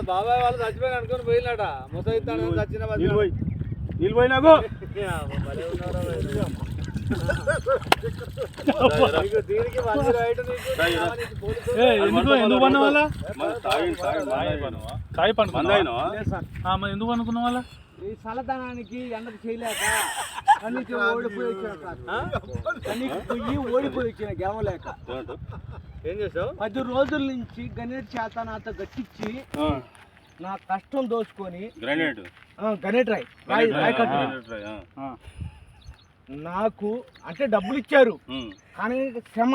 బాబాయ్ వాళ్ళు చచ్చిపోయి అనుకుని పోయినట ముసైతాను చచ్చిన నీళ్ళు పోయినాకు ఎందుకు పన్న వాళ్ళ తాయి పండుకున్నా ఎందుకు అనుకున్న వాళ్ళ ఈ చల్లదనానికి ఎండకు చేయలేక కన్నీకి ఓడిపోయి వచ్చిన గెలవలేక ఏం చేసావు 10 రోజుల నుంచి గణేట్ చేత నాతో గట్టించి నా కష్టం దోచుకొని గణేట్ రాయ్ నాకు అంటే డబ్బులు ఇచ్చారు కానీ శ్రమ